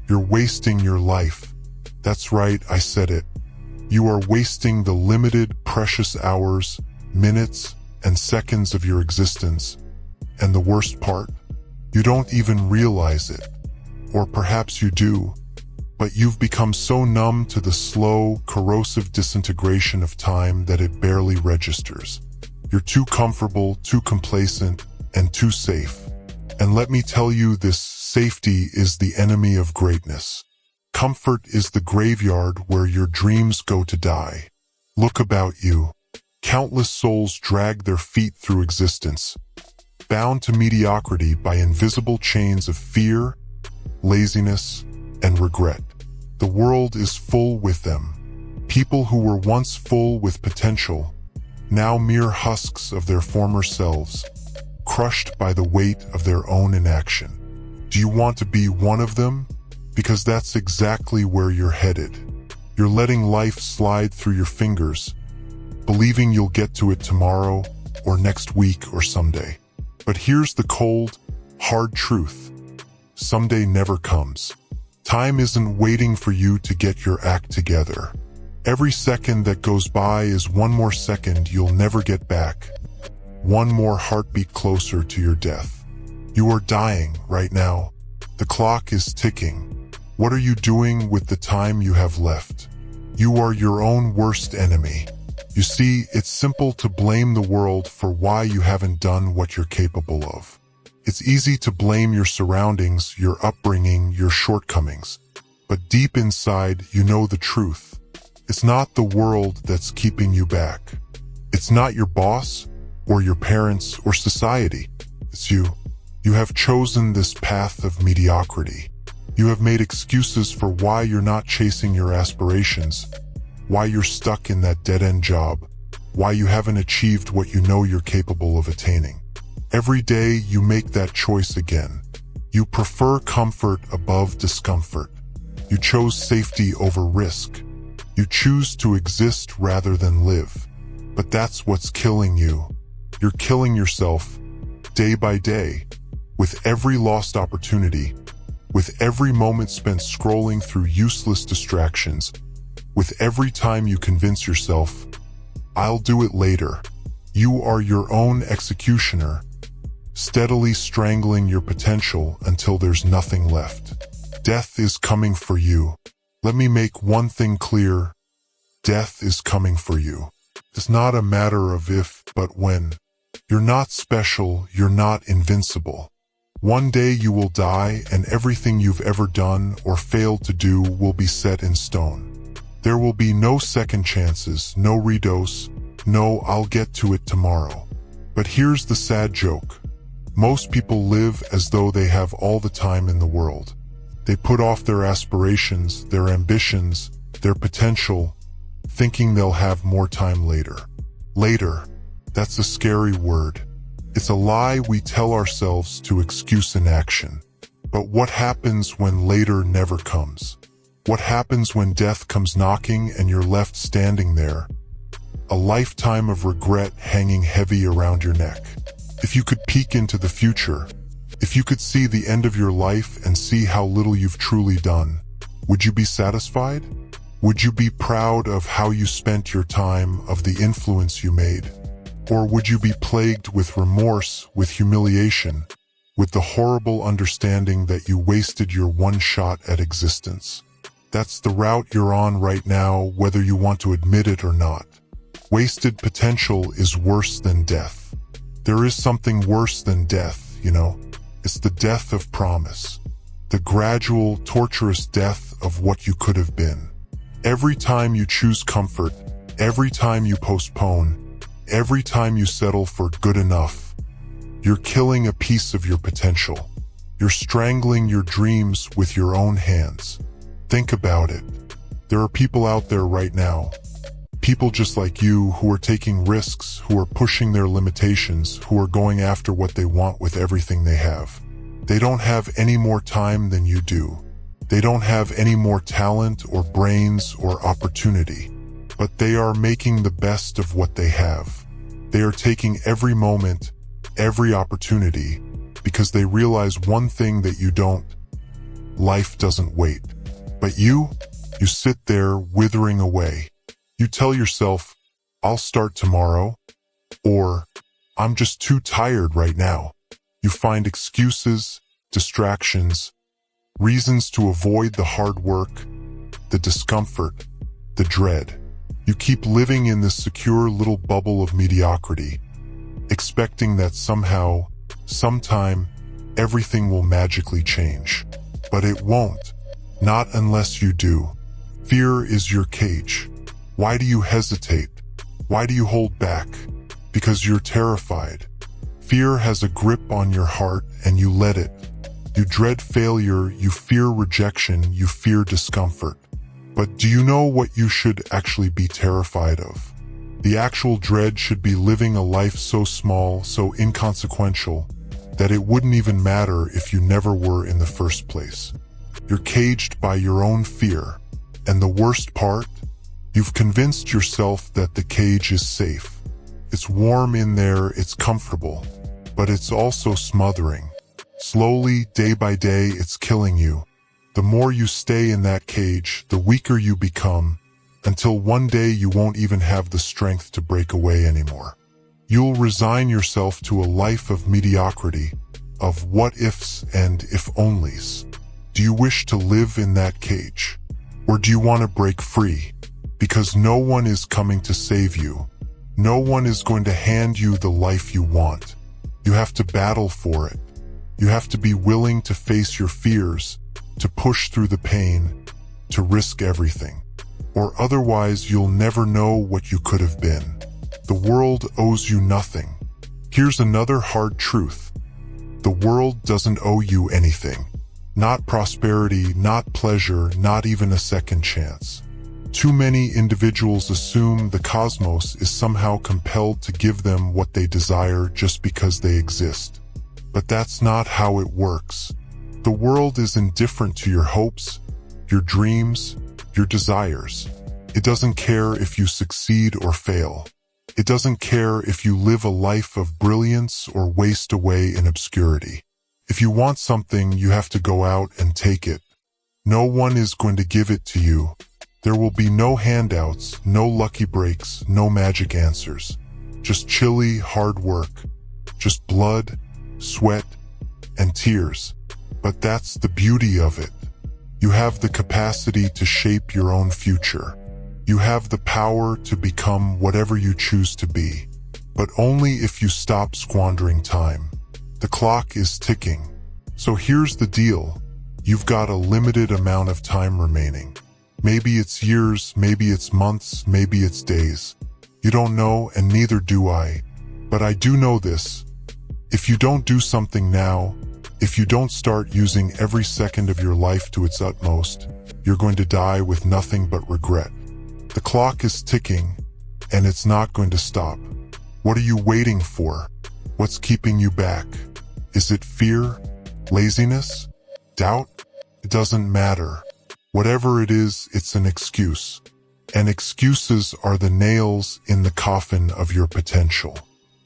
You're wasting your life. That's right, I said it. You are wasting the limited, precious hours, minutes, and seconds of your existence. And the worst part? You don't even realize it. Or perhaps you do. But you've become so numb to the slow, corrosive disintegration of time that it barely registers. You're too comfortable, too complacent, and too safe. And let me tell you, this safety is the enemy of greatness. Comfort is the graveyard where your dreams go to die. Look about you. Countless souls drag their feet through existence, bound to mediocrity by invisible chains of fear, laziness, and regret. The world is full with them. People who were once full with potential, now mere husks of their former selves, crushed by the weight of their own inaction. Do you want to be one of them? Because that's exactly where you're headed. You're letting life slide through your fingers, believing you'll get to it tomorrow, or next week, or someday. But here's the cold, hard truth. Someday never comes. Time isn't waiting for you to get your act together. Every second that goes by is one more second you'll never get back. One more heartbeat closer to your death. You are dying right now. The clock is ticking. What are you doing with the time you have left? You are your own worst enemy. You see, it's simple to blame the world for why you haven't done what you're capable of. It's easy to blame your surroundings, your upbringing, your shortcomings. But deep inside, you know the truth. It's not the world that's keeping you back. It's not your boss, or your parents, or society. It's you. You have chosen this path of mediocrity. You have made excuses for why you're not chasing your aspirations, why you're stuck in that dead-end job, why you haven't achieved what you know you're capable of attaining. Every day you make that choice again. You prefer comfort above discomfort. You chose safety over risk. You choose to exist rather than live. But that's what's killing you. You're killing yourself, day by day, with every lost opportunity, with every moment spent scrolling through useless distractions, with every time you convince yourself, I'll do it later. You are your own executioner, steadily strangling your potential until there's nothing left. Death is coming for you. Let me make one thing clear. Death is coming for you. It's not a matter of if, but when. You're not special, you're not invincible. One day you will die, and everything you've ever done or failed to do will be set in stone. There will be no second chances, no redose, no I'll get to it tomorrow. But here's the sad joke. Most people live as though they have all the time in the world. They put off their aspirations, their ambitions, their potential, thinking they'll have more time later. Later, that's a scary word. It's a lie we tell ourselves to excuse inaction. But what happens when later never comes? What happens when death comes knocking and you're left standing there? A lifetime of regret hanging heavy around your neck. If you could peek into the future, if you could see the end of your life and see how little you've truly done, would you be satisfied? Would you be proud of how you spent your time, of the influence you made? Or would you be plagued with remorse, with humiliation, with the horrible understanding that you wasted your one shot at existence? That's the route you're on right now, whether you want to admit it or not. Wasted potential is worse than death. There is something worse than death, you know. It's the death of promise. The gradual, torturous death of what you could have been. Every time you choose comfort, every time you postpone, every time you settle for good enough, you're killing a piece of your potential. You're strangling your dreams with your own hands. Think about it. There are people out there right now, people just like you, who are taking risks, who are pushing their limitations, who are going after what they want with everything they have. They don't have any more time than you do. They don't have any more talent or brains or opportunity. But they are making the best of what they have. They are taking every moment, every opportunity, because they realize one thing that you don't. Life doesn't wait. But you sit there withering away. You tell yourself, I'll start tomorrow, or I'm just too tired right now. You find excuses, distractions, reasons to avoid the hard work, the discomfort, the dread. You keep living in this secure little bubble of mediocrity, expecting that somehow, sometime, everything will magically change. But it won't. Not unless you do. Fear is your cage. Why do you hesitate? Why do you hold back? Because you're terrified. Fear has a grip on your heart and you let it. You dread failure, you fear rejection, you fear discomfort. But do you know what you should actually be terrified of? The actual dread should be living a life so small, so inconsequential, that it wouldn't even matter if you never were in the first place. You're caged by your own fear. And the worst part? You've convinced yourself that the cage is safe. It's warm in there, it's comfortable, but it's also smothering. Slowly, day by day, it's killing you. The more you stay in that cage, the weaker you become, until one day you won't even have the strength to break away anymore. You'll resign yourself to a life of mediocrity, of what-ifs and if-onlys. Do you wish to live in that cage? Or do you want to break free? Because no one is coming to save you. No one is going to hand you the life you want. You have to battle for it. You have to be willing to face your fears, to push through the pain, to risk everything. Or otherwise you'll never know what you could have been. The world owes you nothing. Here's another hard truth. The world doesn't owe you anything. Not prosperity, not pleasure, not even a second chance. Too many individuals assume the cosmos is somehow compelled to give them what they desire just because they exist. But that's not how it works. The world is indifferent to your hopes, your dreams, your desires. It doesn't care if you succeed or fail. It doesn't care if you live a life of brilliance or waste away in obscurity. If you want something, you have to go out and take it. No one is going to give it to you. There will be no handouts, no lucky breaks, no magic answers. Just chilly, hard work. Just blood, sweat, and tears. But that's the beauty of it. You have the capacity to shape your own future. You have the power to become whatever you choose to be. But only if you stop squandering time. The clock is ticking. So here's the deal. You've got a limited amount of time remaining. Maybe it's years, maybe it's months, maybe it's days. You don't know, and neither do I. But I do know this. If you don't do something now, if you don't start using every second of your life to its utmost, you're going to die with nothing but regret. The clock is ticking, and it's not going to stop. What are you waiting for? What's keeping you back? Is it fear? Laziness? Doubt? It doesn't matter. Whatever it is, it's an excuse. And excuses are the nails in the coffin of your potential.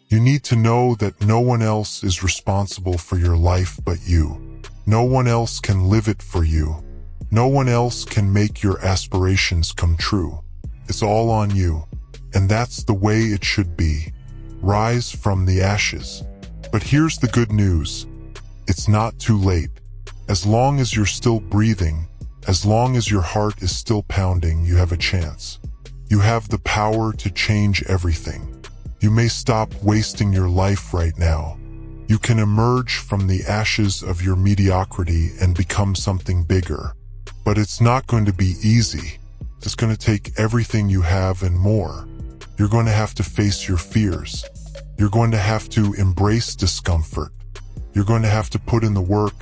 You need to know that no one else is responsible for your life but you. No one else can live it for you. No one else can make your aspirations come true. It's all on you. And that's the way it should be. Rise from the ashes. But here's the good news. It's not too late. As long as you're still breathing, as long as your heart is still pounding, you have a chance. You have the power to change everything. You may stop wasting your life right now. You can emerge from the ashes of your mediocrity and become something bigger. But it's not going to be easy. It's going to take everything you have and more. You're going to have to face your fears. You're going to have to embrace discomfort. You're going to have to put in the work,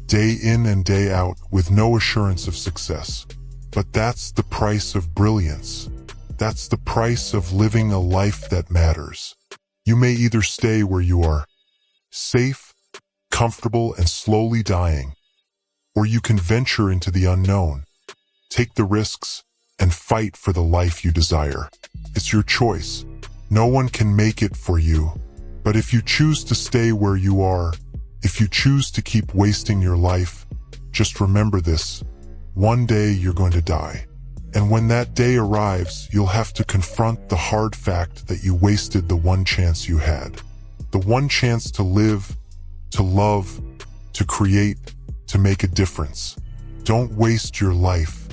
day in and day out, with no assurance of success. But that's the price of brilliance. That's the price of living a life that matters. You may either stay where you are, safe, comfortable, and slowly dying, or you can venture into the unknown, take the risks, and fight for the life you desire. It's your choice. No one can make it for you. But if you choose to stay where you are, if you choose to keep wasting your life, Just remember this. One day you're going to die. And when that day arrives, you'll have to confront the hard fact that you wasted the one chance you had. The one chance to live, to love, to create, to make a difference. Don't waste your life.